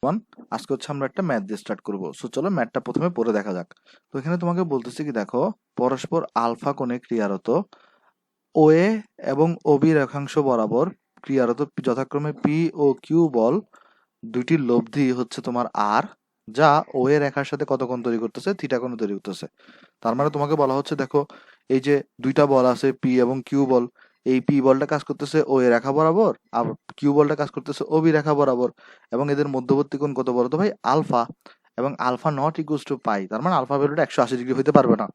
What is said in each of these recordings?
One আজকে হচ্ছে আমরা একটা ম্যাথ দিয়ে স্টার্ট করবো। সো চলো ম্যাথটা প্রথমে পড়ে দেখা যাক। তো এখানে তোমাকে বলতেছি কি, দেখো পরস্পর আলফা কোণে ক্রিয়ারত ও এ এবং ওবি রেখাংশ বরাবর ক্রিয়ারত যথাক্রমে পি ও কিউ বল দুইটির লব্ধি হচ্ছে তোমার আর, যা ও এ রেখার সাথে কত কোণ তৈরি করতেছে, থিটা কোণ তৈরি করতেছে। তার মানে তোমাকে বলা হচ্ছে, দেখো এই যে দুইটা বল আছে পি এবং কিউ বল, এই পি বলটা কাজ করতেছে ও এ রেখা বরাবর, আর কিউ বলটা কাজ করতেছে ও বি রেখা বরাবর, এবং এদের মধ্যবর্তী কোণ কত বলতো ভাই, আলফা। এবং আলফা নট ইকুয়ালস টু পাই, তার মানে আলফা ভ্যালুটা 180 ডিগ্রি হইতে পারবে না।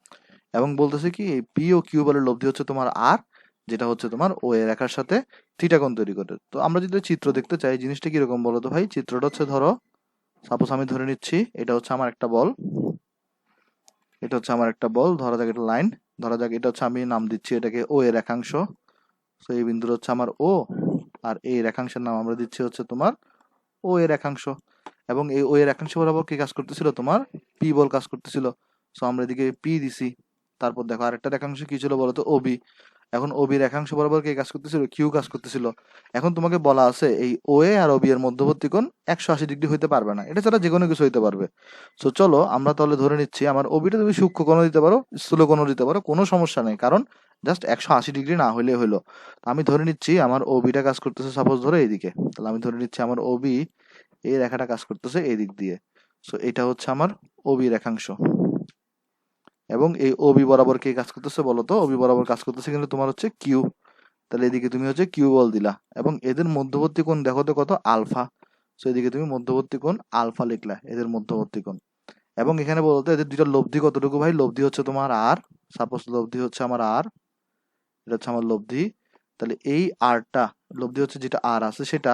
এবং বলতেছে কি, এই পি ও কিউ বলের লব্ধি হচ্ছে তোমার আর, যেটা হচ্ছে তোমার ও এ রেখার সাথে থিটা কোণ তৈরি করে। তো আমরা যদি চিত্র দেখতে চাই, জিনিসটা কিরকম বলো তো ভাই। চিত্রটা হচ্ছে, ধরো সাপোজ আমি ধরে নিচ্ছি এটা হচ্ছে আমার একটা বল, এটা হচ্ছে আমার একটা বল, ধরা যাক এটা লাইন, ধরা যাক এটা হচ্ছে, আমি নাম দিচ্ছি এটাকে ও এর রেখাংশ। তো এই বিন্দুর হচ্ছে আমার ও, আর এই রেখাংশের নাম আমরা দিচ্ছি হচ্ছে তোমার ও এর রেখাংশ। এবং এই ও এর রেখাংশ বরাবর কি কাজ করতেছিল, তোমার পি বল কাজ করতেছিল। সো আমরা এদিকে পি দিছি। তারপর দেখো আরেকটা রেখাংশ কি ছিল বলতো, ওবি। এখন ওবি রেখাংশ বরাবর কে কাজ করতেছিল, কিউ কাজ করতেছিল। এখন তোমাকে বলা আছে এই ও এ আর ওবি এর মধ্যবর্তী কোণ 180 ডিগ্রি হইতে পারবে না, এটা ছাড়া যে কোনো কিছু হইতে পারবে। সো চলো আমরা তাহলে ধরে নিচ্ছি আমার ওবিটা তুমি সূক্ষ্ম কোণও দিতে পারো, স্থূল কোণও দিতে পারো, কোনো সমস্যা নেই, কারণ জাস্ট 180 ডিগ্রি না হইলে হইলো। তো আমি ধরে নিচ্ছি আমার ওবিটা কাজ করতেছে সাপোজ ধরো এইদিকে, তাহলে আমি ধরে নিচ্ছি আমার ওবি এই রেখাটা কাজ করতেছে এই দিক দিয়ে। সো এটা হচ্ছে আমার ওবি রেখাংশ। এবং এই ওবি বরাবর কে কাজ করতেছে বলো তো, ওবি বরাবর কাজ করতেছে কিন্তু তোমার হচ্ছে কিউ। তাহলে এদিকে তুমি হচ্ছে কিউ বল দিলা, এবং এদের মধ্যবর্তী কোণ দেখো তো কত, আলফা। সো এদিকে তুমি মধ্যবর্তী কোণ আলফা লিখলা, এদের মধ্যবর্তী কোণ। এবং এখানে বলতো এদের দুইটা লব্ধি কতটুকু ভাই, লব্ধি হচ্ছে তোমার আর, সাপোজ লব্ধি হচ্ছে আমার আর, এটা হচ্ছে আমার লব্ধি। তাহলে এই আরটা, লব্ধি হচ্ছে যেটা আর আছে সেটা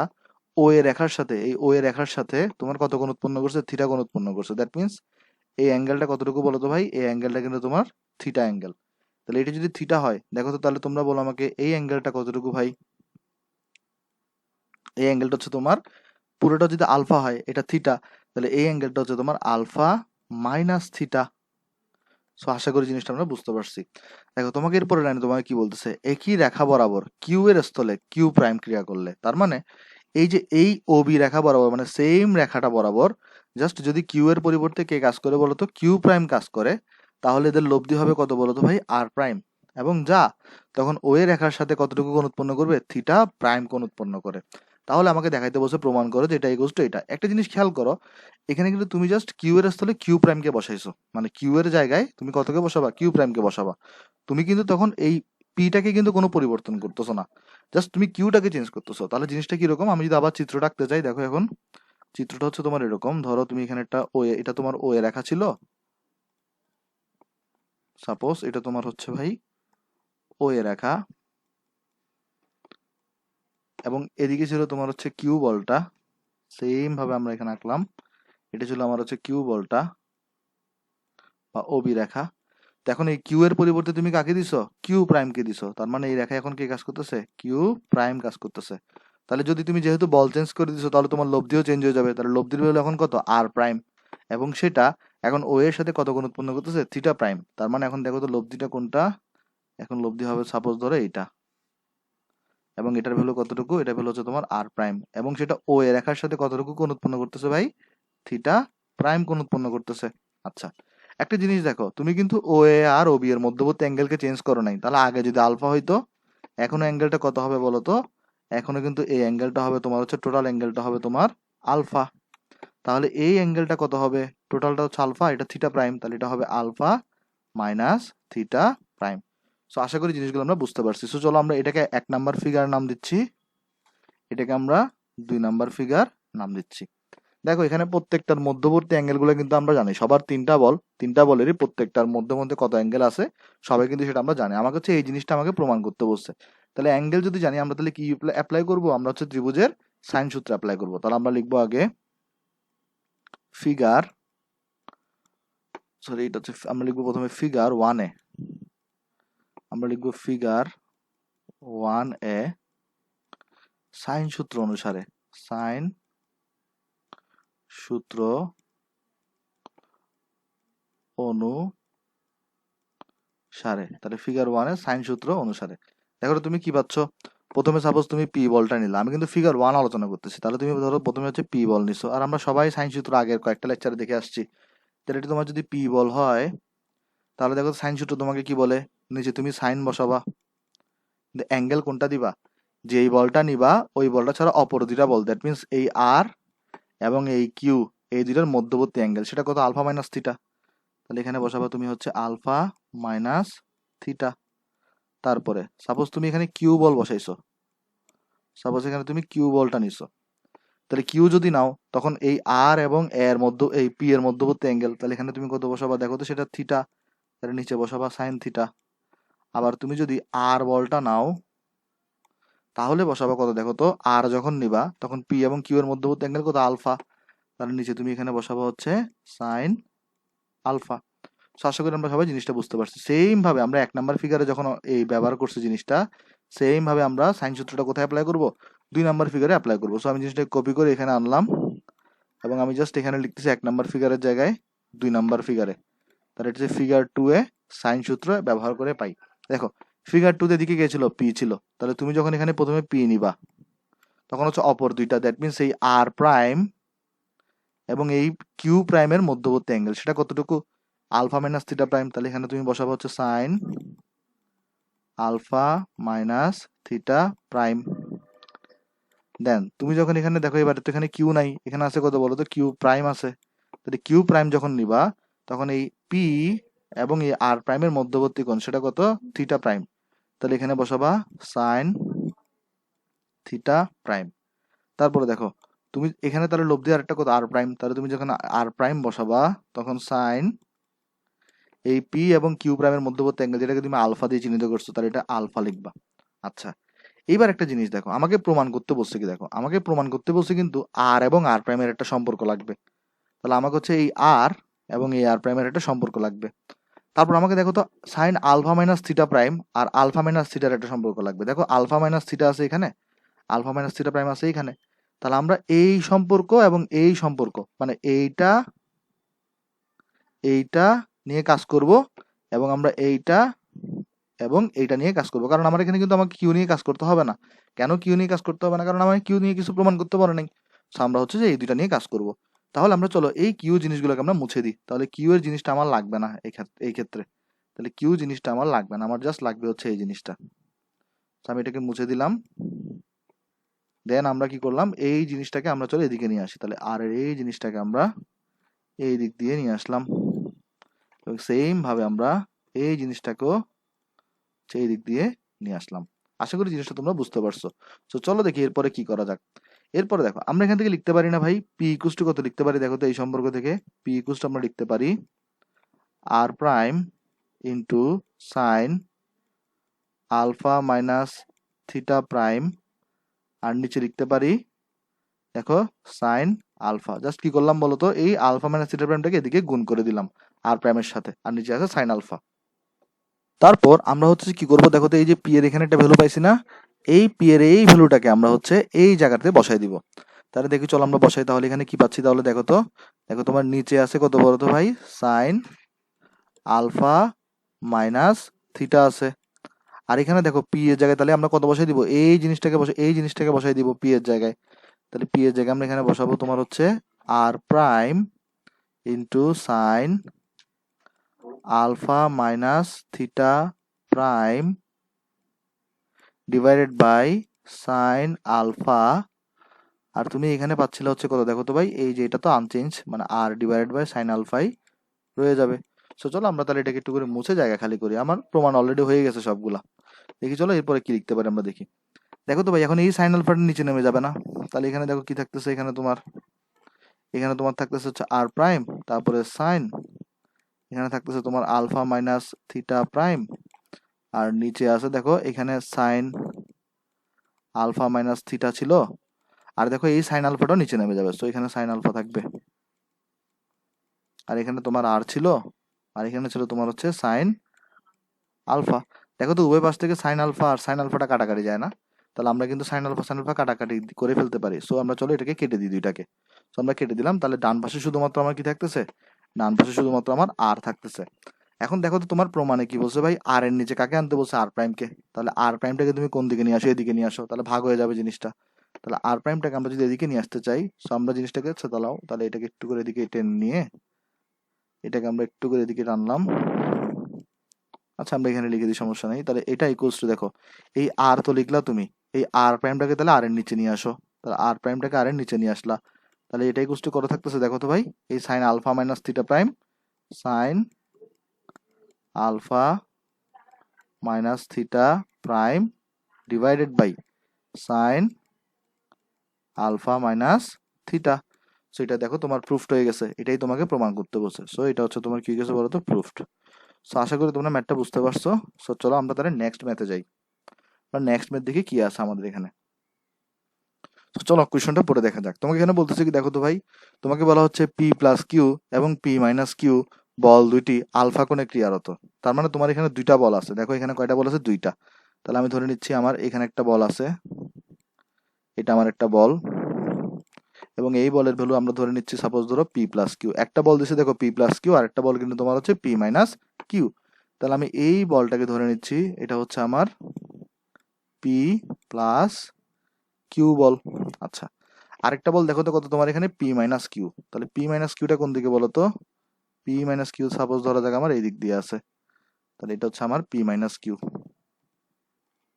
ও এর রেখার সাথে, এই ও এর রেখার সাথে তোমার কত কোণ উৎপন্ন করছে, থিটা কোণ উৎপন্ন করছে। দ্যাট মিন্স এই অ্যাঙ্গেলটা কতটুকু বলো তো ভাই, এই অ্যাঙ্গেলটা কিন্তু তোমার থিটা অ্যাঙ্গেল। তাহলে এটা যদি থিটা হয়, দেখো তো তাহলে তোমরা বলো আমাকে এই অ্যাঙ্গেলটা কতটুকু ভাই। এই অ্যাঙ্গেলটা হচ্ছে তোমার, পুরোটা যদি আলফা হয় এটা থিটা, তাহলে এই অ্যাঙ্গেলটা হচ্ছে তোমার আলফা মাইনাস থিটা। সো আশা করি জিনিসটা আমরা বুঝতে পারছি। দেখো তোমাকে এরপরে লাইনে তোমাকে কি বলতেছে, একই রেখা বরাবর কিউ এর স্থলে কিউ প্রাইম ক্রিয়া করলে, তার মানে এই যে এই ওবি রেখা বরাবর, মানে সেম রেখাটা বরাবর জাস্ট যদি কিউ এর পরিবর্তে কে কাজ করে বলতো, কিউ প্রাইম কাজ করে, তাহলে এদের লব্ধি হবে কত বলতো ভাই, আর প্রাইম। এবং যা তখন ও এ রেখার সাথে কতটুকু কোণ উৎপন্ন করবে, থিটা প্রাইম কোণ উৎপন্ন করে। তাহলে আমাকে দেখাইতে বসে প্রমাণ করো যে এটা ইকুয়ালস টু এটা। একটা জিনিস খেয়াল করো, এখানে কিন্তু তুমি জাস্ট কিউ এর স্থলে কিউ প্রাইমকে বসাইছো, মানে কিউ এর জায়গায় তুমি কতকে বসাবা, কিউ প্রাইমকে বসাবা। তুমি কিন্তু তখন এই পিটাকে কিন্তু কোনো পরিবর্তন করতেছো না, জাস্ট তুমি কিউটাকে চেঞ্জ করতেছো। তাহলে জিনিসটা কিরকম, আমি যদি আবার চিত্রটা আঁকতে চাই, দেখো এখন চিত্রটা হচ্ছে তোমার এরকম, ধরো তুমি এখানে একটা ও, এটা তোমার ও এ রেখা ছিল, সাপোজ এটা তোমার হচ্ছে ভাই ও এ রেখা, এবং এদিকে ছিল তোমার হচ্ছে কিউ বলটা, সেম ভাবে আমরা এখানে আঁকলাম। এটা ছিল আমার হচ্ছে কিউ বলটা বা ওবি রেখা। তো এখন এই কিউ এর পরিবর্তে তুমি কাকে দিছো, কিউ প্রাইম কে দিছো, তার মানে এই রেখা এখন কে কাজ করতেছে, কিউ প্রাইম কাজ করতেছে। তাহলে যদি তুমি যেহেতু বল চেঞ্জ করে দিছো, তাহলে তোমার লব্ধিও চেঞ্জ হয়ে যাবে, তাহলে লব্ধির ভ্যালু এখন কত, আর প্রাইম। এবং সেটা এখন ও এর সাথে কত কোণ উৎপন্ন করতেছে, থিটা প্রাইম। তার মানে এখন দেখো তো লব্ধিটা কোনটা, এখন লব্ধি হবে সাপোজ ধরো এইটা। এবং এটার ভ্যালু কতটুকু, এটা ভ্যালু হচ্ছে তোমার আর প্রাইম, এবং সেটা ও এ রেখার সাথে কতটুকু কোণ উৎপন্ন করতেছে ভাই, থিটা প্রাইম কোণ উৎপন্ন করতেছে। আচ্ছা, একটা জিনিস দেখো, তুমি কিন্তু ও এ আর ও বি এর মধ্যবর্তী অ্যাঙ্গেলকে চেঞ্জ করো নাই। তাহলে আগে যদি আলফা হইতো, এখনো অ্যাঙ্গেলটা কত হবে বলো তো, এখনো কিন্তু এই অ্যাঙ্গেলটা হবে তোমার হচ্ছে, টোটাল অ্যাঙ্গেলটা হবে তোমার আলফা। তাহলে এই অ্যাঙ্গেলটা কত হবে, টোটালটা হচ্ছে আলফা, এটা থিটা প্রাইম, তাহলে এটা হবে alpha minus theta prime. So আশা করি জিনিসগুলো আমরা বুঝতে পারছি। সো চলো আমরা এটাকে 1 নাম্বার ফিগার নাম দিচ্ছি, এটাকে আমরা 2 নাম্বার ফিগার নাম দিচ্ছি। দেখো এখানে প্রত্যেকটার মধ্যবর্তী অ্যাঙ্গেলগুলো কিন্তু আমরা জানি, সবার তিনটা বল, তিনটা বলেরই প্রত্যেকটার মধ্যে মধ্যে কত অ্যাঙ্গেল আছে সবাই কিন্তু সেটা আমরা জানি। আমার কাছে এই জিনিসটা আমাকে প্রমাণ করতে বলছে। তাহলে অ্যাঙ্গেল যদি জানি, আমরা তাহলে কি অ্যাপ্লাই করব, আমরা হচ্ছে ত্রিভুজের সাইন সূত্র অ্যাপ্লাই করব। তাহলে আমরা লিখবো আগে ফিগার, সরি এটা হচ্ছে, আমরা লিখবো প্রথমে ফিগার 1 এ, আমরা লিখবো ফিগার 1 এ সাইন সূত্র অনুসারে, সাইন সূত্র অনুসারে। তাহলে ফিগার 1 এ সাইন সূত্র অনুসারে, দেখো তো তুমি কি পাচ্ছ, প্রথমে সাপোজ তুমি পি বলটা নিলা, আমি কিন্তু ফিগার 1 আলোচনা করতেছি, তাহলে তুমি ধরো প্রথমে হচ্ছে পি বল নিছো, আর আমরা সবাই সাইন সূত্র আগের কয়েকটা লেকচারে দেখে আসছি। তাহলে এটা তোমার যদি পি বল হয়, তাহলে দেখো সাইন সূত্র তোমাকে কি বলে, নিচে তুমি সাইন বসাবা, অ্যাঙ্গেল কোনটা দিবা, যে এই বলটা নিবা ওই বলটা ছাড়া অপর দুইটা বল, দ্যাট মিনস এই আর এবং এই কিউ, এই দুইটার মধ্যবর্তী অ্যাঙ্গেল, সেটা কত, আলফা মাইনাস থিটা। তাহলে এখানে বসাবা তুমি হচ্ছে আলফা মাইনাস থিটা। তারপরে সাপোজ তুমি এখানে কিউ বল বসাইছো, সাপোজ এখানে তুমি কিউ বলটা নিছো, তাহলে কিউ যদি নাও তখন এই আর এবং এর মধ্য, এই পি এর মধ্যবর্তী অ্যাঙ্গেল, তাহলে এখানে তুমি কত বসাবা দেখো তো, সেটা থিটা, তাহলে নিচে বসাবা সাইন থিটা। আবার তুমি যদি আর বলটা নাও তাহলে বসাবা কত দেখো তো, আর যখন নিবা তখন পি এবং কিউ এর মধ্যবর্তী অ্যাঙ্গেল কত, আলফা, তাহলে নিচে তুমি এখানে বসাবা হচ্ছে সাইন আলফা। So, আশা করি আমরা সবাই জিনিসটা বুঝতে পারছি। সেম ভাবে আমরা 1 নাম্বার ফিগারে যখন এই ব্যবহার করছি জিনিসটা, সেম ভাবে আমরা সাইন সূত্রটা কোথায় অ্যাপ্লাই করব, 2 নাম্বার ফিগারে অ্যাপ্লাই করব। সো আমি জিনিসটা কপি করে এখানে আনলাম এবং আমি জাস্ট এখানে লিখতেছি 1 নাম্বার ফিগারের জায়গায় 2 নাম্বার ফিগারে, তাহলে এটা হচ্ছে ফিগার 2 এ সাইন সূত্র ব্যবহার করে পাই। দেখো ফিগার 2 তে দিকে কে ছিল, পি ছিল, তাহলে তুমি যখন এখানে প্রথমে পি নিবা তখন হচ্ছে অপর দুইটা, দ্যাট মিনস এই আর প্রাইম এবং এই কিউ প্রাইমের মধ্যবর্তী অ্যাঙ্গেল, সেটা কতটুকু, আলফা মাইনাস থিটা প্রাইম। তাহলে এখানে তুমি বসাবো হচ্ছে sine alpha minus theta prime. Then তুমি যখন এখানে দেখো, এবারে তো এখানে কিউ নাই, এখানে আছে কত বলো তো, কিউ প্রাইম আছে। তাহলে কিউ প্রাইম যখন নিবা তখন এই পি এবং এই আর প্রাইমের মধ্যবর্তী কোণ, সেটা কত, থিটা প্রাইম। তাহলে এখানে বসাবা সাইন থিটা প্রাইম। তারপরে দেখো তুমি এখানে তাহলে লব্ধি আরেকটা কত, আর প্রাইম, তাহলে তুমি যখন আর প্রাইম বসাবা তখন সাইন এই পি এবং কিউ প্রাইমের মধ্যবর্তী অ্যাঙ্গেল, যেটাকে তুমি আলফা দিয়ে চিহ্নিত করছো, তাহলে এটা আলফা লিখবা। আচ্ছা, এইবার একটা জিনিস দেখো, আমাকে প্রমাণ করতে বলছে কি, দেখো আমাকে প্রমাণ করতে বলছে কিন্তু আর এবং আর প্রাইমের একটা সম্পর্ক লাগবে। তাহলে আমাকে হচ্ছে এই আর এবং এই আর প্রাইমের একটা সম্পর্ক লাগবে। তারপর আমাকে দেখো তো sine alpha minus theta prime আর আলফা মাইনাস থিটার একটা সম্পর্ক লাগবে। দেখো আলফা মাইনাস থিটা আছে এখানে, আলফা মাইনাস থিটা প্রাইম আছে এখানে, তাহলে আমরা এই সম্পর্ক এবং এই সম্পর্ক, মানে এইটা এইটা নিয়ে কাজ করব এবং আমরা এইটা এবং এইটা নিয়ে কাজ করবো, কারণ আমার এখানে কিন্তু আমাকে কিউ নিয়ে কাজ করতে হবে না। কেন কিউ নিয়ে কাজ করতে হবে না, কারণ আমার কিউ নিয়ে কিছু প্রমাণ করতে পারে নাই। আমরা হচ্ছে যে এই দুইটা নিয়ে কাজ করব। তাহলে আমরা চলো এই কিউ জিনিসগুলোকে আমরা মুছে দিই, তাহলে কিউ এর জিনিসটা আমার লাগবে না এই ক্ষেত্রে। তাহলে কিউ জিনিসটা আমার লাগবে না, আমার জাস্ট লাগবে হচ্ছে এই জিনিসটা। আমি এটাকে মুছে দিলাম। দেন আমরা কি করলাম, এই জিনিসটাকে আমরা চলো এদিকে নিয়ে আসি, তাহলে আর এর এই জিনিসটাকে আমরা এই দিক দিয়ে নিয়ে আসলাম এবং সেম ভাবে আমরা এই জিনিসটাকেও এই দিক দিয়ে নিয়ে আসলাম। আশা করি জিনিসটা তোমরা বুঝতে পারছো। তো চলো দেখি এরপরে কি করা যাক। এরপরে দেখো আমরা এখান থেকে লিখতে পারি না ভাই, পি ইকুয়াল টু কত লিখতে পারি দেখো তো, এই সম্পর্ক থেকে পি ইকুয়াল টু আমরা লিখতে পারি R prime into sine alpha minus theta prime, আর নিচে লিখতে পারি দেখো সাইন আলফা। জাস্ট কি করলাম বলতো, এই আলফা মাইনাস থিটা প্রাইমটাকে এদিকে গুণ করে দিলাম আর প্রাইমের সাথে, আর নিচে আছে সাইন আলফা। তারপর আমরা হচ্ছে কি করব দেখো তো, এই যে পি এর এখানে একটা ভ্যালু পাইছি না, এই পি এর এই ভ্যালুটাকে আমরা হচ্ছে এই জায়গাতে বসাই দিব। তাহলে দেখি চলো আমরা বসাই, তাহলে এখানে কি পাচ্ছি, তাহলে দেখো তো, দেখো তোমার নিচে আছে কত বলো তো ভাই, সাইন আলফা মাইনাস থিটা আছে, আর এখানে দেখো পি এর জায়গায় তাহলে আমরা কত বসাই দিব, এই জিনিসটাকে বসাই দিব পি এর জায়গায়। তাহলে পি এর জায়গায় আমরা এখানে বসাবো তোমার হচ্ছে R prime into sine alpha minus theta prime divided by sine alpha. আর তুমি এখানে পাচ্ছিলে হচ্ছে কত দেখো তো ভাই, এই যে এটা তো আনচেঞ্জ, মানে আর ডিভাইডেড বাই সাইন আলফাই রয়ে যাবে। সো চলো আমরা তাহলে এটাকে একটু করে মুছে জায়গা খালি করি, আমার প্রমাণ অলরেডি হয়ে গেছে সবগুলা। দেখি চলো এরপরে কি লিখতে পারি আমরা দেখি। দেখো তো ভাই এখন এই সাইন আলফাটা নিচে নেমে যাবে না, তাহলে এখানে দেখো কি থাকতেছে, এখানে তোমার থাকতেছে হচ্ছে আর প্রাইম, তারপরে সাইন, এখানে থাকতেছে তোমার আলফা মাইনাস থিটা প্রাইম, আর নিচে আছে দেখো এখানে সাইন আলফা মাইনাস থিটা ছিল, আর দেখো এই সাইন আলফাটাও নিচে নেমে যাবে, তো এখানে সাইন আলফা থাকবে, আর এখানে তোমার আর ছিল, আর এখানে ছিল তোমার হচ্ছে সাইন আলফা। দেখো তো উভয় পাশ থেকে সাইন আলফা আর সাইন আলফাটা কাটাকাটি যায় না, তাহলে আমরা কিন্তু সাইন আলফা কাটাকাটি করে ফেলতে পারি। সো আমরা চলো এটাকে কেটে দিই দুইটাকে। সো আমরা কেটে দিলাম, তাহলে ডান পাশে শুধুমাত্র আমার কি থাকতেছে, ডান পাশে শুধুমাত্র আমার আর থাকতেছে। এখন দেখো তো তোমার প্রমাণে কি বলছে ভাই, আর এর নিচে কাকে আনতে বলছে, আর প্রাইমকে। তাহলে আর প্রাইমটাকে তুমি কোন দিকে নিয়ে আসো, এদিকে নিয়ে আসো, তাহলে ভাগ হয়ে যাবে জিনিসটা। তাহলে আর প্রাইমটাকে আমরা যদি এদিকে নিয়ে আসতে চাই, সো আমরা জিনিসটাকে দাঁড়াও, তাহলে এটাকে একটু করে এদিকে টেনে নিয়ে এটাকে আমরা একটু করে এদিকে টানলাম। আচ্ছা আমরা এখানে লিখে দিই, সমস্যা নেই। তাহলে এটা ইকুয়ালস টু, দেখো এই আর তো লিখলা তুমি, এই আর প্রাইমটাকে তাহলে আর এর নিচে নিয়ে আসো। তাহলে আর প্রাইমটাকে আর এর নিচে নিয়ে আসলা, তাহলে এটা ইকুয়ালস টু কত থাকতেছে দেখো তো ভাই, এই sine alpha minus theta prime, sine alpha minus theta prime divided by sine alpha minus theta. So এটা দেখো তোমার প্রুফড হয়ে গেছে, এটাই তোমাকে প্রমাণ করতে বলছে। সো এটা হচ্ছে তোমার কি গেছে বলো তো, প্রুফড। সো আশা করি তোমরা ম্যাথটা বুঝতে পারছো। সো চলো আমরা তাহলে নেক্সট ম্যাথে যাই, বা নেক্সট ম্যাথ দেখি কি আছে আমাদের এখানে। তো চলো কোয়েশনটা পড়ে দেখা যাক। তোমাকে এখানে বলতেছে কি দেখো তো ভাই, তোমাকে বলা হচ্ছে পি প্লাস কিউ এবং পি মাইনাস কিউ বল দুইটি আলফা কোণে ক্রিয়ারত। তার মানে তোমার এখানে দুইটা বল আছে, দেখো এখানে কয়টা বল আছে, দুইটা। তাহলে আমি ধরে নিচ্ছি আমার এখানে একটা বল আছে, এটা আমার একটা বল, এবং এই বলের ভ্যালু আমরা ধরে নিচ্ছি সাপোজ ধরো পি প্লাস কিউ। একটা বল দিছে দেখো পি প্লাস কিউ, আর একটা বল কিন্তু তোমার হচ্ছে পি মাইনাস কিউ। তাহলে আমি এই বলটাকে ধরে নিচ্ছি এটা হচ্ছে আমার পি প্লাস কিউ বল। আচ্ছা, আরেকটা বল দেখো তো কত তোমার এখানে পি মাইনাস কিউ। তাহলে পি মাইনাস কিউটা কোন দিকে বলো তো, পি মাইনাস কিউ সাপোজ ধরা যাক আমার এই দিক দিয়ে আছে, তাহলে এটা হচ্ছে আমার পি মাইনাস কিউ।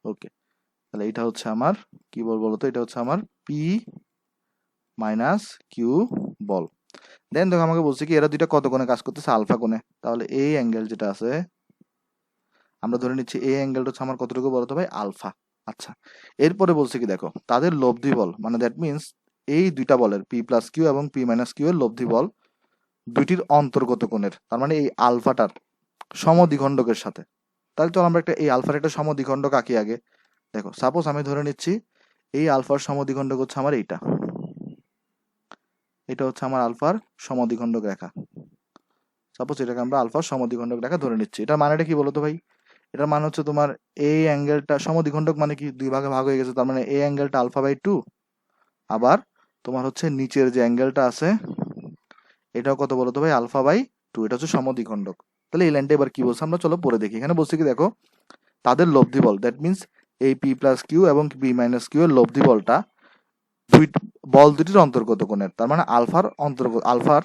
ওকে, তাহলে এটা হচ্ছে আমার কি বল বলো তো, এটা হচ্ছে আমার পি মাইনাস কিউ বল। দেন দেখো আমাকে বলছে কি এরা দুইটা কত কোণে কাজ করতেছে, আলফা কোণে। তাহলে এই অ্যাঙ্গেল যেটা আছে আমরা ধরে নিচ্ছি এই অ্যাঙ্গেলটা হচ্ছে আমার কতটুকু বলো তো ভাই, আলফা। আচ্ছা, এরপরে বলছে কি দেখো তাদের লব্ধি বল, মানে দ্যাট মিনস এই দুইটা বলের পি প্লাস কিউ এবং পি মাইনাস কিউ এর লব্ধি বল দুইটির অন্তর্গত কোণের, তার মানে এই আলফাটার সমদ্বিখণ্ডকের সাথে। তাহলে চলো আমরা একটা এই আলফার একটা সমদ্বিখণ্ডক আঁকি আগে। দেখো সাপোজ আমি ধরে নিচ্ছি এই আলফার সমদ্বিখণ্ডক হচ্ছে আমার এইটা, এটা হচ্ছে আমার আলফার সমদ্বিখণ্ডক রেখা। সাপোজ এটাকে আমরা আলফার সমদ্বিখণ্ডক রেখা ধরে নিচ্ছি। এটার মানেটা কি বলতো ভাই, এটার মানে হচ্ছে তোমার এই অ্যাঙ্গেলটা সমদ্বিখণ্ডক মানে কি দুই ভাগে ভাগ হয়ে গেছে, তার মানে এই অ্যাঙ্গেলটা আলফা বাই টু, আবার তোমার হচ্ছে নিচের যে অ্যাঙ্গেলটা আছে এটাও কত বলতো ভাই, আলফা বাই টু। এটা হচ্ছে সমদ্বিখণ্ডক। তাহলে এই লাইনটা এবার কি বলছে আমরা চলো পরে দেখি। এখানে বলছে কি দেখো তাদের লব্ধি বল, দ্যাট মিনস এই পি প্লাস কিউ এবং পি মাইনাস কিউ এর লব্ধি বলটা দুই বল দুটির অন্তর্গত কোণের, তার মানে আলফার অন্তর্গত আলফার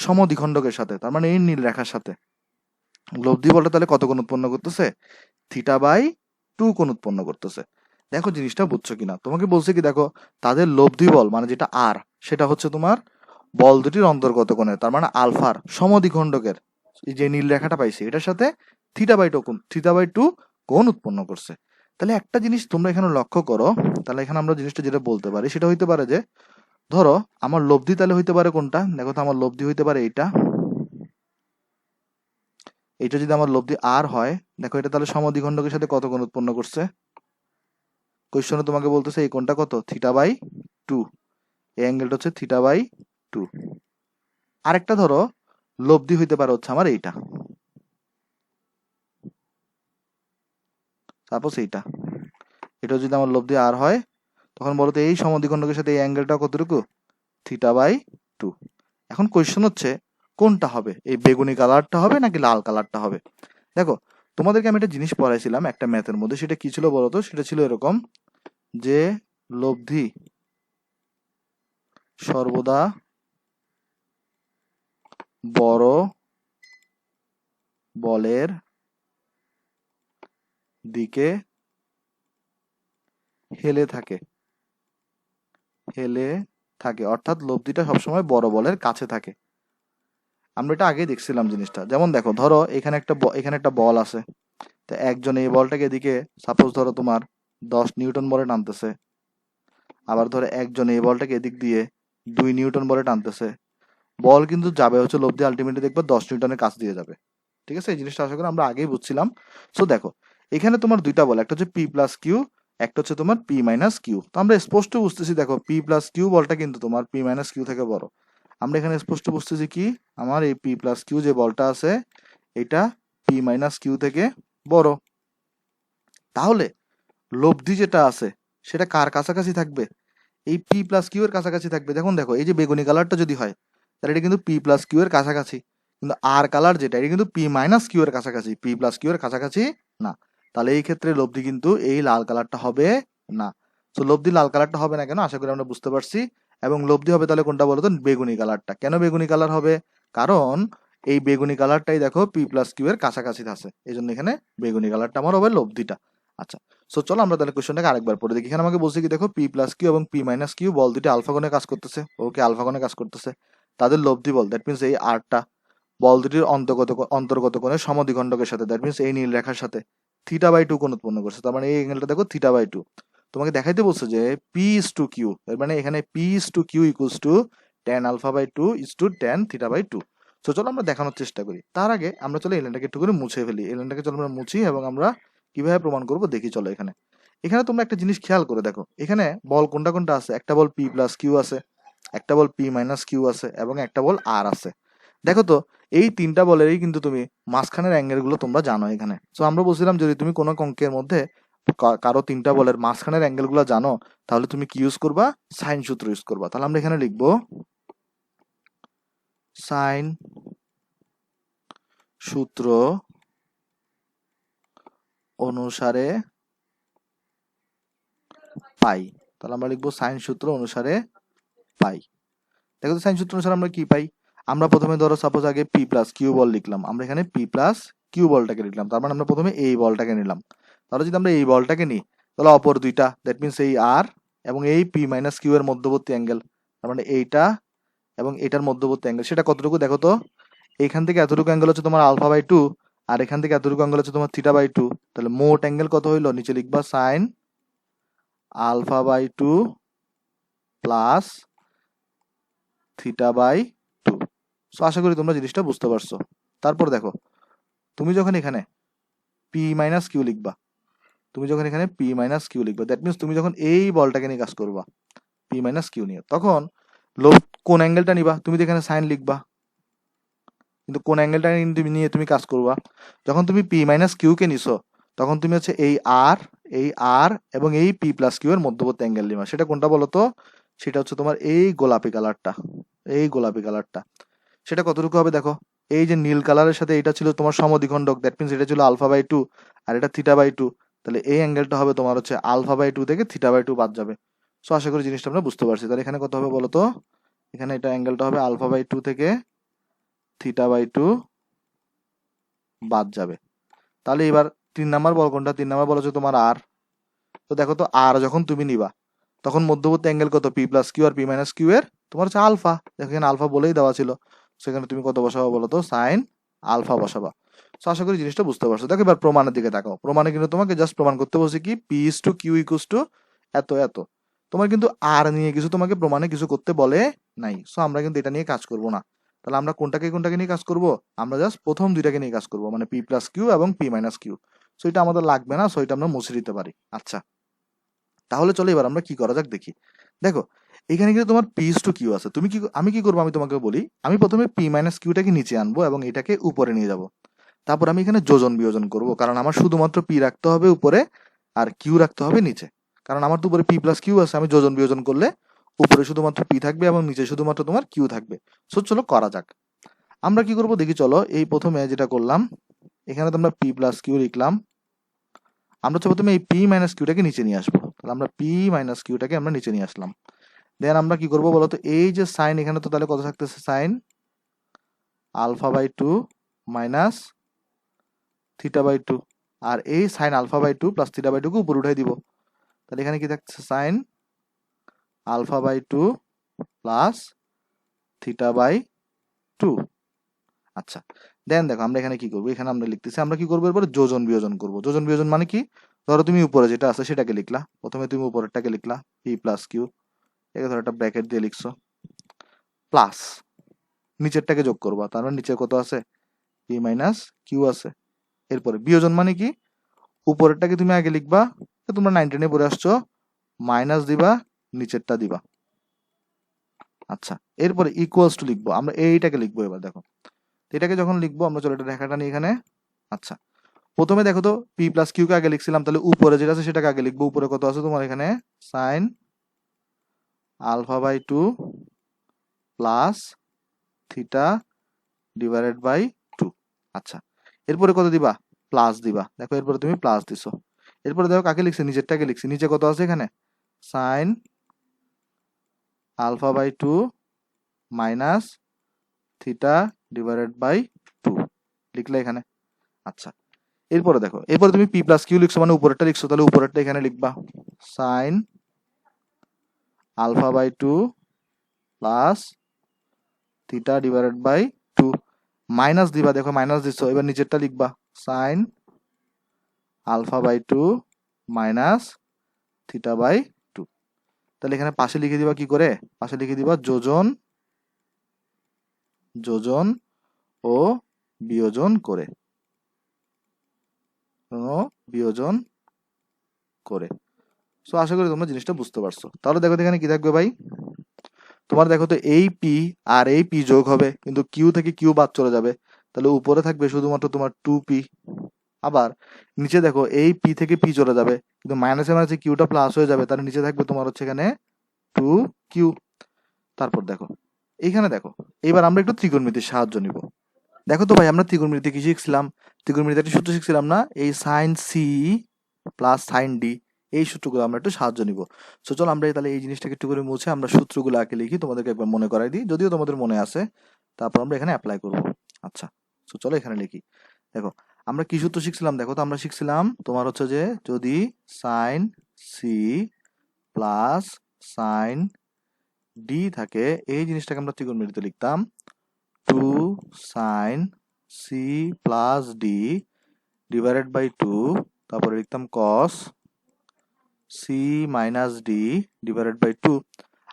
সমদ্বিখণ্ডকের সাথে, তার মানে এই নীল রেখার সাথে লব্ধি বলটা তাহলে কত কোণ উৎপন্ন করতেছে, থিটা বাই টু কোণ উৎপন্ন করতেছে। দেখো জিনিসটা বুঝছো কিনা, তোমাকে বলছে কি দেখো তাদের লব্ধি বল মানে যেটা আর, সেটা হচ্ছে তোমার বল দুটির অন্তর্গত কোণের, তার মানে আলফার সমদ্বিখণ্ডকের যে নীল রেখাটা পাইছে এটার সাথে থিটা বাই টু কোণ উৎপন্ন করছে। তাহলে একটা জিনিস তোমরা এখানে লক্ষ্য করো, তাহলে এখানে আমরা জিনিসটা যেটা বলতে পারি সেটা হইতে পারে যে ধরো আমার লব্ধি তাহলে হইতে পারে কোনটা, দেখো তো আমার লব্ধি হইতে পারে এইটা, এইটা যদি আমার লব্ধি আর হয়, দেখো এটা তাহলে সমদ্বিখণ্ডকের সাথে কত কোণ উৎপন্ন করছে, কোশ্চেনে তোমাকে বলতেছে এই কোণটা কত, থিটা বাই টু, এই অ্যাঙ্গেলটা হচ্ছে থিটা বাই টু। আরেকটা ধরো লব্ধি হইতে পারে হচ্ছে আমার এইটা, সাপোজ এইটা, এটা যদি আমার লব্ধি আর হয় তখন বলতো এই সমদ্বিখণ্ডকের সাথে এই অ্যাঙ্গেলটা কতটুকু, থিটা বাই টু। এখন কোয়েশ্চেন হচ্ছে কোনটা হবে, এই বেগুনি কালারটা হবে নাকি লাল কালারটা হবে। দেখো তোমাদেরকে আমি একটা জিনিস পড়াইছিলাম একটা ম্যাথের মধ্যে, সেটা কি ছিল বলতো, সেটা ছিল এরকম যে লব্ধি সর্বদা বড় বলের দিকে হেলে থাকে, হেলে থাকে, অর্থাৎ লব্ধিটা সবসময় বড় বলের কাছে থাকে। আমরা এটা আগে দেখছিলাম জিনিসটা, যেমন দেখো ধরো এখানে একটা বল আছে, তো একজন এই বলটাকে এদিকে সাপোজ ধরো তোমার 10 নিউটন বলে টানতেছে, আবার ধরো একজন এই বলটাকে এদিক দিয়ে 2 নিউটন বলে টানতেছে, বল কিন্তু যাবে হচ্ছে লব্ধি আলটিমেটলি দেখবে 10 নিউটনের কাছ দিয়ে যাবে। ঠিক আছে, এই জিনিসটা আশা করি আমরা আগেই বুঝছিলাম। সো দেখো এখানে তোমার দুইটা বল, একটা হচ্ছে পি প্লাস কিউ, একটা হচ্ছে তোমার পি মাইনাস কিউ। তো আমরা স্পষ্ট বুঝতেছি দেখো পি প্লাস কিউ বলটা কিন্তু তোমার পি মাইনাস কিউ থেকে বড়। আমরা এখানে স্পষ্ট বুঝতেছি কি আমার এই পি প্লাস কিউ যে বলটা আছে এটা পি মাইনাস কিউ থেকে বড়। তাহলে লব্ধি যেটা আছে সেটা কার কাছাকাছি থাকবে, এই পি প্লাস কিউ এর কাছাকাছি থাকবে। দেখুন দেখো এই যে বেগুনি কালারটা যদি হয় তাহলে এটা কিন্তু পি প্লাস কিউ এর কাছাকাছি, কিন্তু আর কালার যেটা এটা কিন্তু পি মাইনাস কিউ এর কাছাকাছি, পি প্লাস কিউ এর কাছাকাছি না। তাহলে এই ক্ষেত্রে লব্ধি কিন্তু এই লাল কালারটা হবে না। তো লব্ধি লাল কালারটা হবে না কেন, আশা করি আমরা বুঝতে পারছি। এবং লব্ধি হবে তাহলে কোনটা বলতো, বেগুনি কালারটা। কেন বেগুনি কালার হবে, কারণ এই বেগুনি কালারটাই দেখো পি প্লাস কিউ এর কাছাকাছি আছে, এই জন্য এখানে বেগুনি কালারটা আমার হবে লব্ধিটা। আচ্ছা, সো চলো আমরা তাহলে কোশ্চেনটাকে আরেকবার পড়ে দেখি। এখানে আমাকে বলছে কি দেখো, পি প্লাস কিউ এবং পি মাইনাস কিউ বল দুটি আলফা কোণে কাজ করতেছে, ওকে আলফা কোণে কাজ করতেছে। তাদের লব্ধি বল, দ্যাট মিনস এই আরটা বল দুটির অন্তর্গত কোণের সমদ্বিখণ্ডকের সাথে, দ্যাট মিনস এই নীল রেখার সাথে থিটা বাই টু কোণ উৎপন্ন করছে। তার মানে এই অ্যাঙ্গেলটা দেখো থিটা বাই টু। তোমাকে দেখাইতে বলছে যে পি ইস টু কিউ, এর মানে এখানে P is to Q equals to tan alpha by two is to tan theta by two. তো চলো আমরা দেখানোর চেষ্টা করি। তার আগে আমরা চলো এই লাইনটাকে একটু করে মুছে ফেলি। এই লাইনটাকে চলো আমরা মুছি এবং আমরা কিভাবে প্রমাণ করবো দেখি। চলো এখানে এখানে তোমরা একটা জিনিস খেয়াল করে দেখো, এখানে বল কোনটা কোনটা আছে, একটা বল পি প্লাস কিউ আছে, একটা বল পি মাইনাস কিউ আছে এবং একটা বল আর আছে। দেখো তো এই তিনটা বলেরই কিন্তু তুমি মাঝখানের অ্যাঙ্গেল গুলো তোমরা জানো এখানে। তো আমরা বলছিলাম যদি তুমি কোনো অঙ্কের মধ্যে কারো তিনটা বলের মাঝখানের অ্যাঙ্গেল গুলো জানো, তাহলে তুমি কি ইউজ করবা, সাইন সূত্র ইউজ করবা। তাহলে আমরা এখানে লিখবো সাইন সূত্র অনুসারে পাই। তাহলে আমরা লিখবো সাইন সূত্র অনুসারে পাই। দেখো তো সাইন সূত্র অনুসারে আমরা কি পাই। আমরা প্রথমে ধরো সাপোজ আগে পি প্লাস কিউ বল লিখলাম, আমরা এখানে পি প্লাস কিউ বলটাকে লিখলাম, তার মানে আমরা প্রথমে এই বলটাকে নিলাম। তাহলে যদি আমরা এই বলটাকে নিই, তাহলে অপর দুইটা দ্যাট মিনস এই আর এবং এই পি মাইনাস কিউ এর মধ্যবর্তী অ্যাঙ্গেল, তার মানে এইটা এবং এটার মধ্যবর্তী অ্যাঙ্গেল সেটা কতটুকু দেখো তো। এইখান থেকে এতটুকু অ্যাঙ্গেল হচ্ছে তোমার আলফা বাই টু, আর এখান থেকে এতটুকু অ্যাঙ্গেল হচ্ছে তোমার থিটা বাই টু। তাহলে মোট অ্যাঙ্গেল কত হইলো, নিচে লিখবা sine alpha by two plus theta by two. So আশা করি তোমরা জিনিসটা বুঝতে পারছো। তারপর দেখো, তুমি যখন এখানে পি মাইনাস কিউ লিখবা, তুমি যখন এখানে পি মাইনাস কিউ লিখবা, দ্যাট মিনস তুমি যখন এই বলটাকে নিয়ে কাজ করবা পি মাইনাস কিউ নিয়ে, তখন কোন অ্যাঙ্গেলটা নিবা, তুমি তো এখানে সাইন লিখবা, কিন্তু কোন অ্যাঙ্গেলটা নিয়ে তুমি কাজ করবা। যখন তুমি পি মাইনাস কিউ কে নিছো, তখন তুমি হচ্ছে এই আর এবং এই পি প্লাস কিউ এর মধ্যবর্তী অ্যাঙ্গেল নিবা। সেটা কোনটা বলো তো, সেটা হচ্ছে তোমার এই গোলাপি কালারটা, এই গোলাপি কালারটা। সেটা কতটুকু হবে দেখো, এই যে নীল কালারের সাথে এটা ছিল তোমার সমদ্বিখণ্ডক, দ্যাট মিনস এটা ছিল আলফা বাই টু আর এটা থিটা বাই টু। তাহলে এই অ্যাঙ্গেলটা হবে তোমার হচ্ছে আলফা বাই টু থেকে থিটা বাই টু বাদ যাবে। সো আশা করি জিনিসটা আমরা বুঝতে পারছি। তাহলে এখানে কত হবে বলো তো, এখানে এটা অ্যাঙ্গেলটা হবে আলফা বাই টু থেকে থিটা বাই টু বাদ যাবে। তাহলে এবার 3 নাম্বার বল কোনটা, 3 নাম্বার বল হচ্ছে তোমার আর। তো দেখো তো আর যখন তুমি নিবা, তখন মধ্যবর্তী অ্যাঙ্গেল কত, P plus Q R P minus Q এর তোমার হচ্ছে আলফা। দেখো এখানে আলফা বলেই দেওয়া ছিল, সেখানে তুমি কত বসাবো বলো তো, সাইন আলফা বসাবা। তো আশা করি জিনিসটা বুঝতে পারছো। দেখো এবার প্রমাণের দিকে তাকাও। প্রমাণে কিন্তু তোমাকে জাস্ট প্রমাণ করতে বলছি কি P is to Q equals to এত এত। তোমার কিন্তু আর নিয়ে কিছু তোমাকে প্রমাণে কিছু করতে বলে নাই। সো আমরা কিন্তু এটা নিয়ে কাজ করব না। তাহলে আমরা কোনটাকে নিয়ে কাজ করব, আমরা জাস্ট প্রথম দুইটাকে নিয়ে কাজ করব, মানে পি প্লাস কিউ এবং পি মাইনাস কিউ। সো এটা আমাদের লাগবে না, সো এটা আমরা মুছে দিতে পারি। আচ্ছা, তাহলে চলো এবার আমরা কি করা যাক দেখি। দেখো এখানে কিন্তু তোমার পি ইস টু কিউ আছে, আমি কি করবো, আমি তোমাকে বলি। আমি প্রথমে পি মাইনাস কিউটাকে নিচে আনবো এবং এটাকে উপরে নিয়ে যাব। তারপর আমি এখানে যোজন বিয়োজন করব, কারণ আমার শুধুমাত্র পি রাখতে হবে উপরে আর কিউ রাখতে হবে নিচে। কারণ আমার তো উপরে পি প্লাস কিউ আছে, আমি যোজন বিয়োজন করলে উপরে শুধুমাত্র পি থাকবে এবং নিচে শুধুমাত্র তোমার কিউ থাকবে। সো চলো করা যাক। আমরা কি করব দেখি। চলো এই প্রথমে যেটা করলাম, এখানে তো আমরা পি প্লাস কিউ লিখলাম। আমরা হচ্ছে প্রথমে এই পি মাইনাস কিউটাকে নিচে নিয়ে আসবো। তাহলে আমরা পি মাইনাস কিউটাকে আমরা নিচে নিয়ে আসলাম। দেন আমরা কি করবো বলতো, এই যে সাইন এখানে তো তাহলে কত থাকতেছে, sine alpha by two minus theta by two, আর এই sine alpha by two plus theta by two কে উপরে উঠাই দিব। তাহলে এখানে কি থাকছে, sine alpha by two plus theta by two. আচ্ছা, দেন দেখো আমরা এখানে কি করবো, এখানে আমরা লিখতেছি আমরা কি করবো, এরপরে যোজন বিয়োজন করবো। যোজন বিয়োজন মানে কি, ধরো তুমি উপরে যেটা আছে সেটাকে লিখলা, প্রথমে তুমি উপরেরটাকে লিখলা পি প্লাস কিউ, একে ধরো একটা ব্র্যাকেট দিয়ে লিখছো, প্লাস নিচেরটাকে যোগ করবা, তার মানে নিচে কত আছে, পি মাইনাস কিউ আছে। এরপরে বিয়োজন মানে কি, উপরেরটাকে তুমি আগে লিখবা, তোমরা 9 পড়ে আসছো, মাইনাস দিবা, নিচেরটা দিবা। আচ্ছা, এরপরে ইকুয়ালস টু লিখবো, আমরা এইটাকে লিখবো। এবার দেখো এটাকে যখন লিখবো আমরা, চলো এটা রেখাটা নিই এখানে। আচ্ছা, প্রথমে দেখো তো পি প্লাস কিউ কে আগে লিখছিলাম, তাহলে উপরে যেটা আছে সেটাকে আগে লিখবো। উপরে কত আছে তোমার, এখানে sine alpha by two plus theta divided by 2। আচ্ছা, এরপরে কত দিবা? প্লাস দিবা। দেখো এরপরে তুমি প্লাস দিছো। এরপরে দেখো কাকে লিখছি, নিচেরটাকে লিখছি। নিচে কত আছে এখানে? Sine alpha by 2 minus theta divided by 2 লিখলে এখানে। আচ্ছা, এরপরে দেখো, এরপরে তুমি পি প্লাস কিউ লিখছো, মানে উপরেরটা লিখছো, তাহলে উপরেরটা এখানে লিখবা sine alpha by 2 plus theta divided by 2 minus দিবা। দেখো মাইনাস দিচ্ছ, এবার নিচেরটা লিখবা sine alpha by 2 minus theta by 2। তাহলে এখানে পাশে লিখে দিবা কি করে? পাশে লিখে দিবা যোজন যোজন ও বিয়োজন করে, বিয়োজন করে। সো আশা করি তোমরা জিনিসটা বুঝতে পারছো। তাহলে দেখো এখানে কি থাকবে ভাই, তোমার দেখো তো এই পি আর এই পি যোগ হবে, কিন্তু কিউ থেকে কিউ বাদ চলে যাবে, তাহলে উপরে থাকবে শুধুমাত্র তোমার 2p। আবার নিচে দেখো এই পি থেকে পি চলে যাবে, কিন্তু মাইনাসে মাইনাসে কিউটা প্লাস হয়ে যাবে, তাহলে নিচে থাকবে তোমার হচ্ছে এখানে 2q। তারপর দেখো এইখানে দেখো, এবার আমরা একটু ত্রিকোণমিতির সাহায্য নিব। দেখো তো ভাই, আমরা ত্রিকোণমিতি কি শিখছিলাম? ত্রিকোণমিতিতে একটা সূত্র শিখছিলাম না, এই sine C plus sine D. এই সূত্রগুলো আমরা একটু সাহায্য নিব। সো চলো আমরা তাহলে এই জিনিসটাকে একটু করে মুছে আমরা সূত্রগুলো আগে লিখি, তোমাদেরকে একবার মনে করাই দিই, যদিও তোমাদের মনে আছে। তারপর আমরা এখানে অ্যাপ্লাই করব। আচ্ছা, সো চলো এখানে লিখি। দেখো আমরা কি সূত্র শিখছিলাম? দেখো তো আমরা শিখছিলাম তোমার হচ্ছে যে যদি sine C plus sine D থাকে, এই জিনিসটাকে আমরা ত্রিকোণমিতিতে লিখতাম 2 sine C plus D divided by 2, তারপরে লিখতাম cos C minus D divided by 2।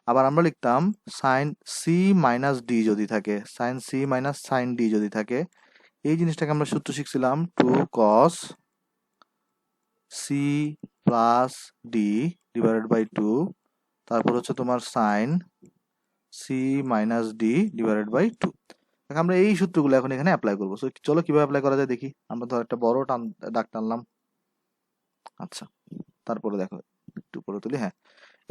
আবার আমরা লিখতাম সাইন সি মাইনাস ডি যদি থাকে, sine C minus sine D যদি থাকে, এই জিনিসটাকে আমরা সূত্র শিখছিলাম 2 cos C plus D divided by 2, তারপর হচ্ছে তোমার sine C minus D divided by 2। আমরা এই সূত্রগুলো এখন এখানে অ্যাপ্লাই করবো। চলো কিভাবে অ্যাপ্লাই করা যায় দেখি। আমরা ধর একটা বড় দাগ টানলাম। আচ্ছা, তারপরে দেখো একটু উপরে তুলি। হ্যাঁ,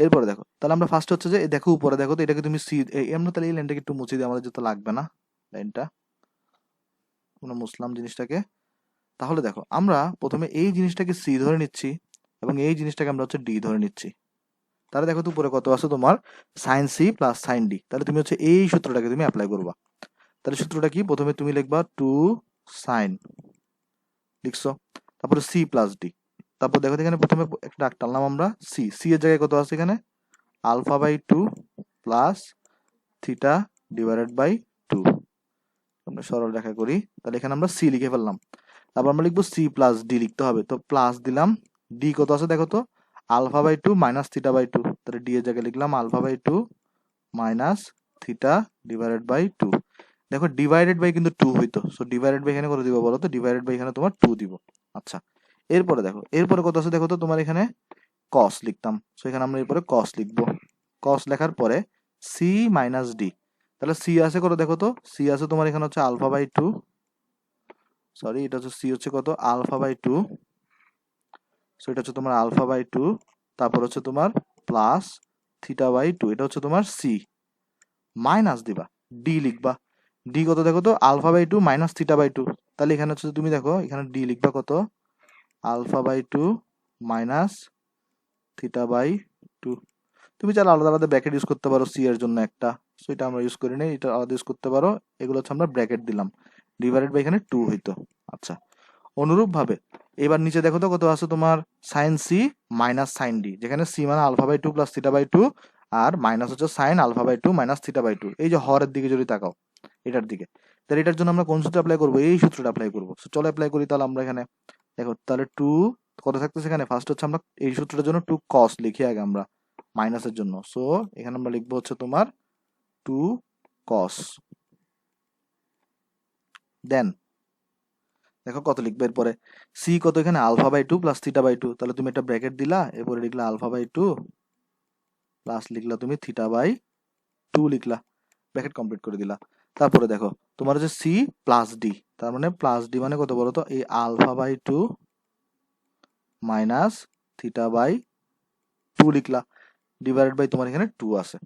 এরপরে দেখো, তাহলে আমরা ফার্স্ট হচ্ছে যে দেখো উপরে দেখো তো, এটাকে তুমি সি, আমরা তাহলে এই লাইনটাকে একটু মুছে দিই, আমাদের যেতে লাগবে না লাইনটা, আমরা মুছলাম জিনিসটাকে। তাহলে দেখো আমরা প্রথমে এই জিনিসটাকে সি ধরে নিচ্ছি এবং এই জিনিসটাকে আমরা হচ্ছে ডি ধরে নিচ্ছি। তাহলে দেখো তো উপরে কত আছে তোমার, sine C plus sine D. তাহলে তুমি হচ্ছে এই সূত্রটাকে তুমি অ্যাপ্লাই করবা। তাহলে সূত্রটা কি? প্রথমে তুমি লিখবা 2 সাইন, লিখছো, তারপরে সি প্লাস ডি। তারপর দেখো এখানে প্রথমে একটা দাগ টানলাম আমরা, সি, সি এর জায়গায় কত আছে এখানে? Alpha by 2 plus theta divided by 2। আমরা সরল রেখা করি, তাহলে এখানে আমরা সি লিখে ফেললাম। তারপর আমরা লিখবো সি প্লাস ডি লিখতে হবে, তো প্লাস দিলাম। ডি কত আছে দেখো তো, alpha by 2 minus theta by 2। তাহলে ডি এর জায়গায় লিখলাম alpha by 2 minus theta divided by 2। দেখো ডিভাইডেড বাই কিন্তু 2 হইতো, সো ডিভাইডেড বাই এখানে করে দিব বলো তো, ডিভাইডেড বাই এখানে তোমার 2 দিব। আচ্ছা, এরপরে দেখো, এরপরে কত আছে দেখো তো, তোমার এখানে কস লিখতাম, সো এখানে আমরা এরপরে কস লিখবো। কস লেখার পরে সি মাইনাস ডি, তাহলে সি আছে কত দেখো তো, সি আছে তোমার এখানে হচ্ছে আলফা বাই 2, সরি এটা হচ্ছে সি হচ্ছে কত, আলফা বাই 2। সো এটা হচ্ছে তোমার আলফা বাই 2, তারপর হচ্ছে তোমার প্লাস থিটা বাই 2, এটা হচ্ছে তোমার সি। মাইনাস দিবা, ডি লিখবা। ডি কত দেখো তো, alpha by 2 minus theta by 2। তাহলে এখানে হচ্ছে তুমি দেখো এখানে ডি লিখবা কত, alpha by 2 minus theta by 2। তুমি চাইলে আলাদা আলাদা ব্র্যাকেট ইউজ করতে পারো সি এর জন্য একটা, সো এটা আমরা ইউজ করি নাই, এটা আলাদা ইউজ করতে পারো। এগুলো হচ্ছে আমরা ব্র্যাকেট দিলাম, ডিভাইডেড বাই এখানে 2 হইতো। আচ্ছা, অনুরূপ ভাবে এবার নিচে দেখো তো কত আছে তোমার, sine C minus sine D, যেখানে সি মানে alpha by 2 plus theta by 2, আর মাইনাস হচ্ছে sine alpha by 2 minus theta by 2। এই যে হরের দিকে যদি তাকাও, এটার দিকে, তাহলে এটার জন্য আমরা কোন সূত্র অ্যাপ্লাই করবো? এই সূত্রটা অ্যাপ্লাই করবো। সো চলো অ্যাপ্লাই করি। তাহলে আমরা এখানে দেখো, তাহলে 2 কত থাকতেছে এখানে, ফার্স্ট হচ্ছে আমরা এই সূত্রটার জন্য 2 কস লিখি আগে আমরা মাইনাসের জন্য, সো এখানে আমরা লিখবো হচ্ছে তোমার 2 কস। দেন দেখো কত লিখবে এরপরে, সি কত এখানে, alpha by 2 plus theta by 2। তাহলে তুমি একটা ব্র্যাকেট দিলা, এরপরে লিখলা আলফা বাই 2 প্লাস লিখলা তুমি থিটা বাই 2 লিখলা, ব্র্যাকেট কমপ্লিট করে দিলা। তারপরে দেখো তোমার হচ্ছে সি প্লাস ডি, তার মানে প্লাস ডি মানে কত বলো তো, এই alpha by 2 minus theta by 2 লিখলা, ডিভাইডেড বাই তোমার এখানে 2 আছে।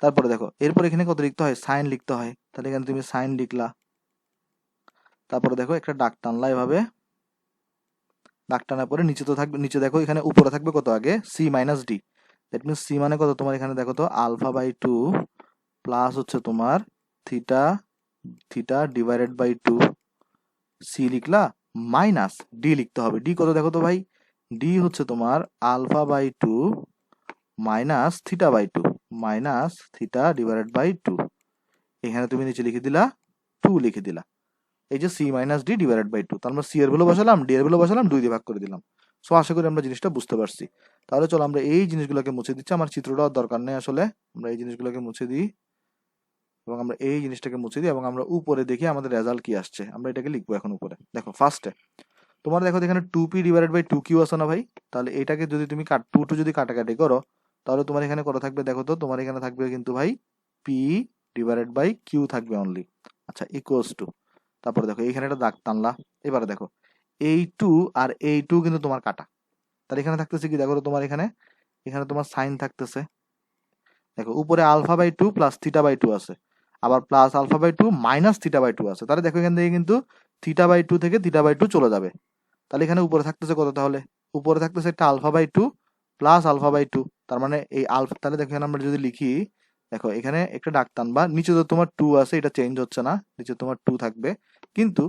তারপরে দেখো এরপর এখানে কত লিখতে হয়, সাইন লিখতে হয়, তাহলে এখানে তুমি সাইন লিখলা, তারপরে দেখো একটা দাগ টানলা এভাবে, দাগ টানার পরে নিচে তো থাকবে, নিচে দেখো এখানে উপরে থাকবে কত আগে C minus D, that means C মানে কত তোমার এখানে দেখো তো আলফা বাই টু প্লাস হচ্ছে তোমার theta, theta divided by two, C লিখলা মাইনাস ডি লিখতে হবে। ডি কত দেখো তো ভাই, ডি হচ্ছে তোমার alpha by two minus theta by two, minus theta divided by two. এখানে তুমি নিচে লিখে দিলা টু লিখে দিলা, এই যে C minus D divided by two, তার মানে সি এর ভ্যালু বসালাম, ডি এর ভ্যালু বসালাম, 2 দিয়ে ভাগ করে দিলাম। সো আশা করি আমরা জিনিসটা বুঝতে পারছি। তাহলে চলো আমরা এই জিনিসগুলোকে মুছে দিচ্ছি, আমার চিত্রটাও দরকার নেই আসলে, আমরা এই জিনিসগুলোকে মুছে দিই এবং আমরা এই জিনিসটাকে মুছে দিই এবং আমরা উপরে দেখি আমাদের রেজাল্ট কি আসছে। আমরা এটাকে লিখবো এখন উপরে। দেখো ফার্স্টে তোমার দেখো এখানে 2p ডিভাইডেড বাই 2q আছে না ভাই, তাহলে এটাকে যদি তুমি 2 যদি কাটাকাটি করো তাহলে তোমার এখানে কত থাকবে দেখো তো, তোমার এখানে থাকবে কিন্তু ভাই p ডিভাইডেড বাই q থাকবে অনলি। আচ্ছা ইকুয়ালস টু, তারপরে দেখো এখানে একটা দাগ টানলা, এবারে দেখো এই 2 আর এই 2 কিন্তু তোমার কাটা, তাহলে এখানে থাকতেছে কি দেখো তো তোমার এখানে, এখানে তোমার সাইন থাকতেছে, দেখো উপরে alpha by 2 plus theta by 2 আছে, আবার plus alpha by 2 minus theta by 2 আছে, তাহলে দেখো এখান থেকে কিন্তু থিটা বাই 2 থেকে থিটা বাই 2 চলে যাবে। তাহলে এখানে উপরে থাকতেছে কত, তাহলে উপরে থাকতেছে একটা alpha by 2 plus alpha by 2, তার মানে এই আলফা, তাহলে দেখো এখানে আমরা যদি লিখি, দেখো এখানে একটা দাগ টানবা, নিচে তো তোমার 2 আছে, এটা চেঞ্জ হচ্ছে না, নিচে তোমার 2 থাকবে, কিন্তু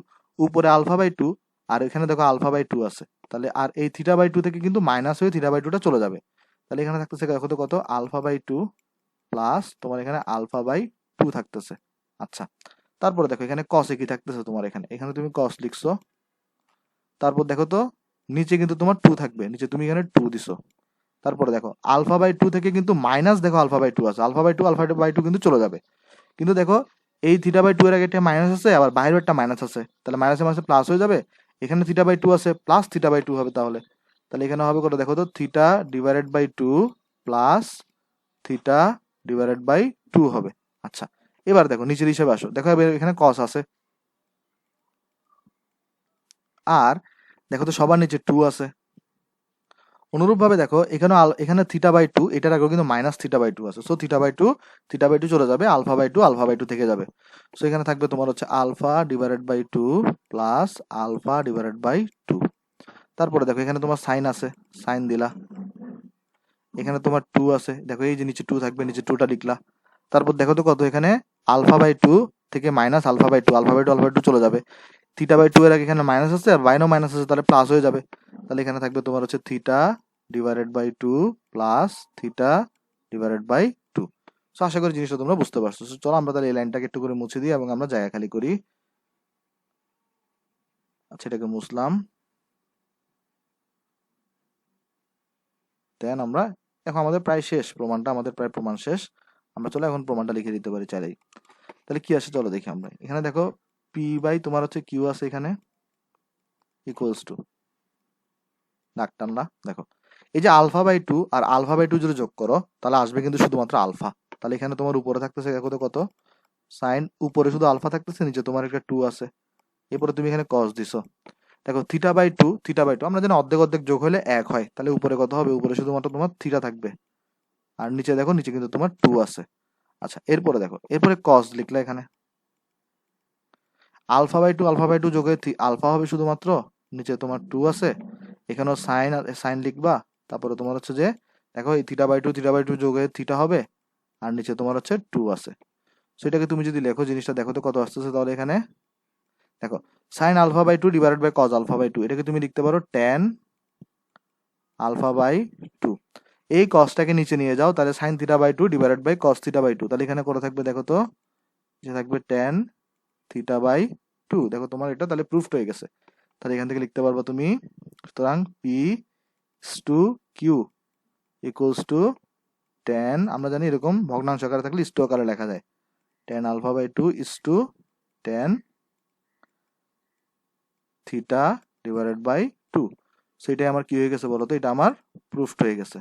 উপরে আলফা বাই 2 আর এখানে দেখো আলফা বাই 2 আছে, তাহলে আর এই থিটা বাই 2 থেকে কিন্তু মাইনাস হয়ে থিটা বাই 2টা চলে যাবে। তাহলে এখানে থাকতেছে দেখো তো কত, আলফা বাই 2 প্লাস তোমার এখানে আলফা বাই 2 থাকতেছে। আচ্ছা তারপরে দেখো এখানে কসে কি থাকতেছে তোমার, এখানে এখানে তুমি কস লিখছো, তারপর দেখো তো নিচে কিন্তু তোমার 2 থাকবে, নিচে তুমি এখানে 2 দিছো, তারপরে দেখো আলফা বাই 2 থেকে কিন্তু মাইনাস দেখো আলফা বাই 2 আছে, আলফা বাই 2 কিন্তু চলে যাবে, কিন্তু দেখো এই থিটা বাই 2 এর আগে একটা মাইনাস আছে, আবার বাইরের একটা মাইনাস আছে, তাহলে মাইনাসে মাইনাসে প্লাস হয়ে যাবে, এখানে থিটা বাই 2 আছে প্লাস থিটা বাই 2 হবে, তাহলে তাহলে এখানে হবে কত দেখো তো, theta divided by 2 plus theta divided by 2 হবে। আচ্ছা এবার দেখো নিচের হিসাবে আসো, দেখো এবার এখানে কস আছে, আর দেখো তো সবার নিচে 2 আছে, অনুরূপ ভাবে দেখো এখানে এখানে থিটা বাই 2, এটার আগেও কিন্তু মাইনাস থিটা বাই 2 আছে, সো থিটা বাই 2 চলে যাবে, আলফা বাই 2 থেকে যাবে, সো এখানে থাকবে তোমার হচ্ছে alpha divided by 2 plus alpha divided by 2। তারপরে দেখো এখানে তোমার সাইন আছে, সাইন দিলা, এখানে তোমার 2 আছে, দেখো এই যে নিচে 2 থাকবে, নিচে 2টা লিখলা, তারপর দেখো তো কত, এখানে আলফা বাই 2 থেকে minus alpha by 2, alpha by 2 চলে যাবে, থিটা বাই 2 এর আগে এখানে মাইনাস আছে আর বাইরেও মাইনাস আছে, তাহলে প্লাস হয়ে যাবে, তাহলে এখানে থাকবে তোমার হচ্ছে theta divided by 2 plus theta divided by 2। So আশা করি জিনিসটা তোমরা বুঝতে পারছো। So, চলো আমরা তাহলে এই লাইনটাকে একটু করে মুছে দিই এবং আমরা জায়গা খালি করি। আচ্ছা এটাকে মুছলাম, দেন আমরা এখন আমাদের প্রায় শেষ প্রমাণটা, আমাদের প্রায় প্রমাণ শেষ, আমরা চলো এখন প্রমাণটা লিখে দিতে পারি চাইলেই। তাহলে কি আসে চলো দেখি আমরা, এখানে দেখো পি বাই তোমার হচ্ছে কিউ আছে এখানে, ইকুয়ালস টু, দাগ টানলা, দেখো এই যে আলফা বাই 2 আর আলফা বাই 2 যদি যোগ করো তাহলে আসবে কিন্তু শুধুমাত্র আলফা, তাহলে এখানে তোমার উপরে থাকতেছে দেখো তো কত, সাইন, উপরে শুধু আলফা থাকতেছে, নিচে তোমার একটা 2 আছে, এরপরে তুমি এখানে কস দিছো, দেখো থিটা বাই 2 আমরা জানি অর্ধেক অর্ধেক যোগ হলে 1 হয়, তাহলে উপরে কত হবে, উপরে শুধুমাত্র তোমার থিটা থাকবে, আর নিচে দেখো নিচে কিন্তু তোমার 2 আছে। আচ্ছা এরপরে দেখো, এরপরে কস লিখলে, এখানে আলফা বাই 2 যোগে আলফা হবে শুধুমাত্র, নিচে তোমার 2 আছে, এখানেও সাইন, সাইন লিখবা, তারপরে তোমার হচ্ছে যে দেখো এই থিটা বাই 2 যোগে থিটা হবে, আর নিচে তোমার হচ্ছে 2 আছে। সেটাকে তুমি যদি লেখো জিনিসটা দেখো তো কত আসতেছে, তাহলে এখানে দেখো sine alpha by 2 divided by cos alpha by 2, এটাকে তুমি লিখতে পারো ট্যান আলফা বাই 2। এই কসটাকে নিচে নিয়ে যাও, তাহলে sine theta by 2 divided by cos theta by 2, তাহলে এখানে কত থাকবে দেখো তো, যে থাকবে ট্যান থিটা বাই 2, দেখো তোমার এটা তাহলে প্রুফড হয়ে গেছে। তাহলে এখান থেকে লিখতে পারবা তুমি, সুতরাং P to Q equals to tan, আমরা জানি এরকম ভগ্নাংশ আকারে থাকলে ইস্টু আকারে লেখা যায়, tan alpha by 2 is to tan theta divided by 2। সেটাই আমার কি হয়ে গেছে বলো তো, এটা আমার প্রুফড হয়ে গেছে।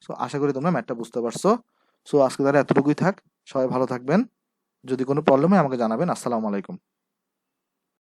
সো আশা করি তোমরা ম্যাথটা বুঝতে পারছো। সো আজকে তাহলে এতটুকুই থাক, সবাই ভালো থাকবেন, যদি কোনো প্রবলেম হয় আমাকে জানাবেন। আসসালামু আলাইকুম।